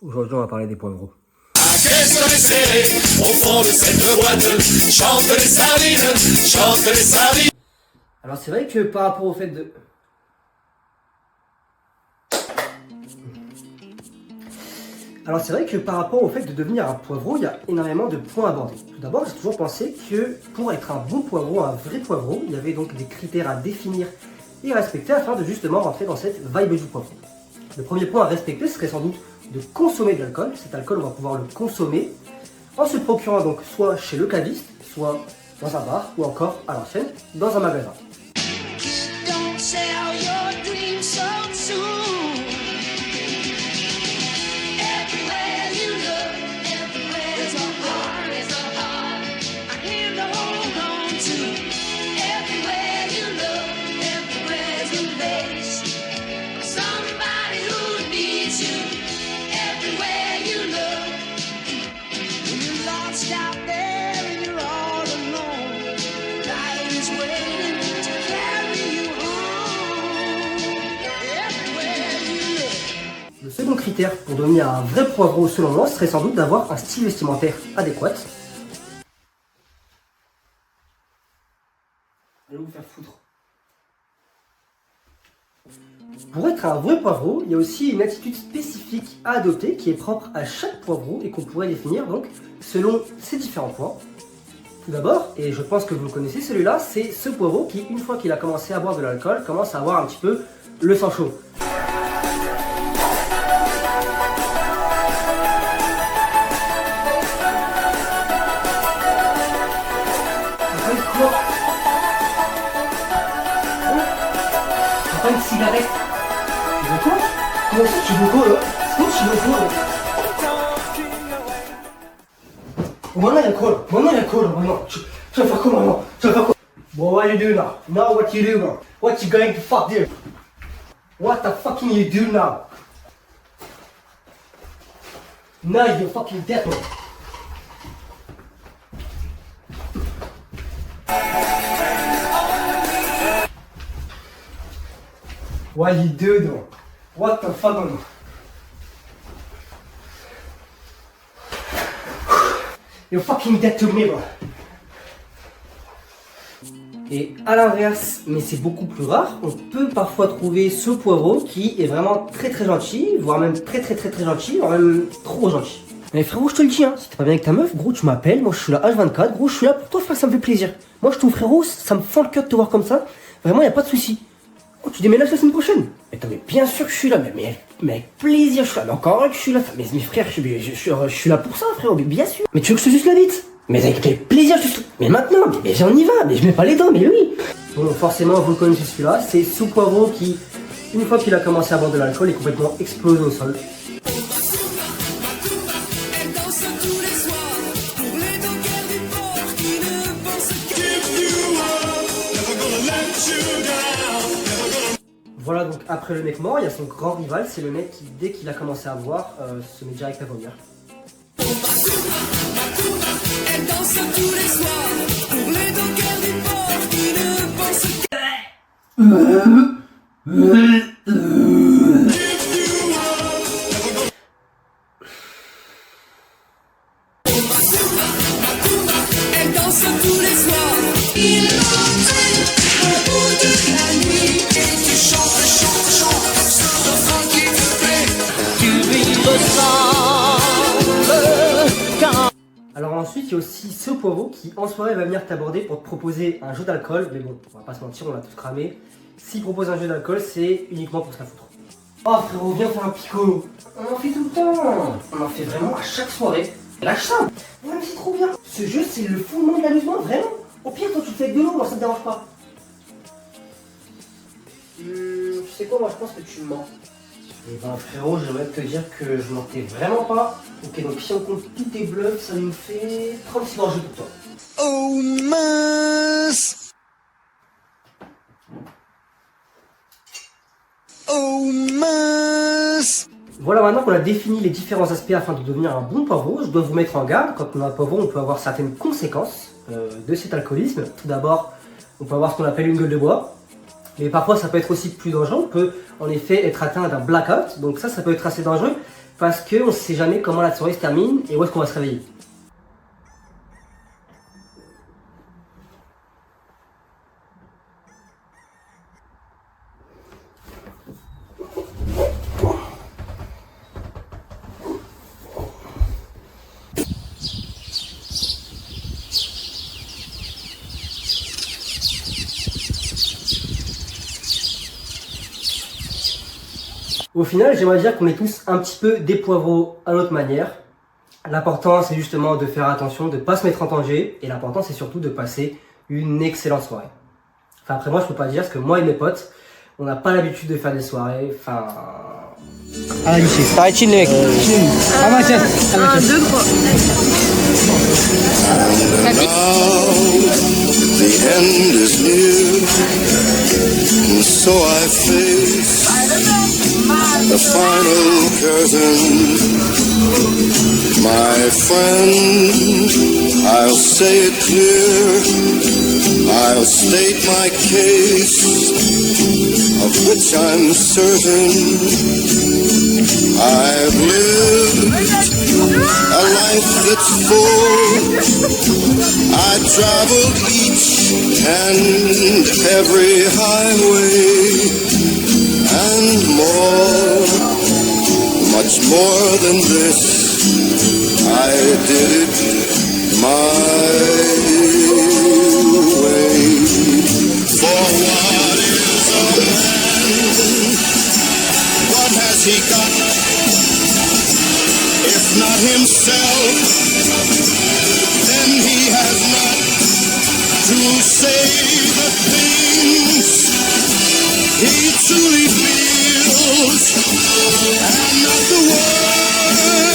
Aujourd'hui, on va parler des poivrons. Au fond de cette boîte, chante les sardines, chante les sardines. Alors c'est vrai que par rapport au fait de... Alors c'est vrai que par rapport au fait de devenir un poivreau, il y a énormément de points à aborder. Tout d'abord, j'ai toujours pensé que pour être un bon poivreau, un vrai poivreau, il y avait donc des critères à définir et à respecter afin de justement rentrer dans cette vibe du poivreau. Le premier point à respecter serait sans doute de consommer de l'alcool. Cet alcool, on va pouvoir le consommer en se procurant donc soit chez le caviste, soit dans un bar ou encore à l'ancienne dans un magasin. Le second critère pour devenir un vrai poivreau selon moi serait sans doute d'avoir un style vestimentaire adéquat. Allez vous faire foutre. Pour être un vrai poivreau, il y a aussi une attitude spécifique à adopter qui est propre à chaque poivreau et qu'on pourrait définir donc selon ces différents points. Tout d'abord, et je pense que vous le connaissez celui-là, c'est ce poivreau qui, une fois qu'il a commencé à boire de l'alcool, commence à avoir un petit peu le sang chaud. Pas une cigarette. Tu veux quoi? Comment ça tu veux quoi là? Comment tu veux quoi là? Maintenant il y a quoi là? Maintenant il y a quoi là? Maintenant tu vas faire quoi maintenant? Tu vas faire quoi? Well, what you do now? Now what you do now? What you going to fuck do? What the fucking you do now? Now you're fucking dead man. What you do though? What the fuck on? You're fucking dead to me bro. Et à l'inverse, mais c'est beaucoup plus rare, on peut parfois trouver ce poivreau qui est vraiment très gentil, voire même très gentil, voire même trop gentil. Mais frérot, je te le dis, hein, si t'es pas bien avec ta meuf, gros, tu m'appelles, moi je suis là H24, gros, je suis là pour toi, frère, ça me fait plaisir. Moi je trouve frérot, ça me fend le cœur de te voir comme ça, vraiment y a pas de souci. Oh, tu déménages la semaine prochaine? Mais bien sûr que je suis là, mais avec plaisir, je suis là, mais encore que je suis là, mais frère, je suis là pour ça, frérot, mais bien sûr. Mais tu veux que je te suce la bite? Mais avec quel plaisir, mais maintenant, mais j'en y va, mais je mets pas les dents, mais oui. Bon, forcément, vous connaissez celui-là, c'est ce poivreau qui Une fois qu'il a commencé à boire de l'alcool, il est complètement explosé au sol. Voilà, donc après le mec mort, il y a son grand rival, c'est le mec qui, dès qu'il a commencé à boire, se met direct à vomir. Alors ensuite, il y a aussi ce poivreau qui en soirée va venir t'aborder pour te proposer un jeu d'alcool. Mais bon, on va pas se mentir, on l'a tous cramé. S'il propose un jeu d'alcool, c'est uniquement pour se la foutre. Oh frérot, viens faire un pico. On en fait tout le temps. On en fait vraiment à chaque soirée. Lâche ça. Ouais, mais c'est trop bien. Ce jeu, c'est le fondement de l'amusement, vraiment. Au pire, toi, tu le fais avec de l'eau, moi, ça te dérange pas. Tu sais quoi, moi, je pense que tu mens. Et ben frérot, j'aimerais te dire que je mentais vraiment pas. Ok, donc si on compte tous tes bluffs, ça nous fait 36 gorgées pour toi. Oh mince! Oh mince! Voilà, maintenant qu'on a défini les différents aspects afin de devenir un bon poivreau, je dois vous mettre en garde. Quand on a un poivreau, on peut avoir certaines conséquences de cet alcoolisme. Tout d'abord, on peut avoir ce qu'on appelle une gueule de bois. Mais parfois, ça peut être aussi plus dangereux. On peut en effet être atteint d'un blackout. Donc ça peut être assez dangereux parce qu'on ne sait jamais comment la soirée se termine et où est-ce qu'on va se réveiller. Au final, j'aimerais dire qu'on est tous un petit peu des poivreaux à notre manière. L'important, c'est justement de faire attention, de ne pas se mettre en danger. Et l'important, c'est surtout de passer une excellente soirée. Enfin, après moi, je peux pas dire, parce que moi et mes potes, on n'a pas l'habitude de faire des soirées. Enfin... Ah, lycée. T'arrêtes chill, les mecs. Ah, bah, tiens. 1, 2, 3. The end is near, and so I face the final curtain. My friend, I'll say it clear, I'll state my case, of which I'm certain. I've lived a life that's full. I traveled each and every highway and more, much more than this. I did it my way. For what is a man? What has he got? If not himself, then he has not to say the things he truly feels, and not the words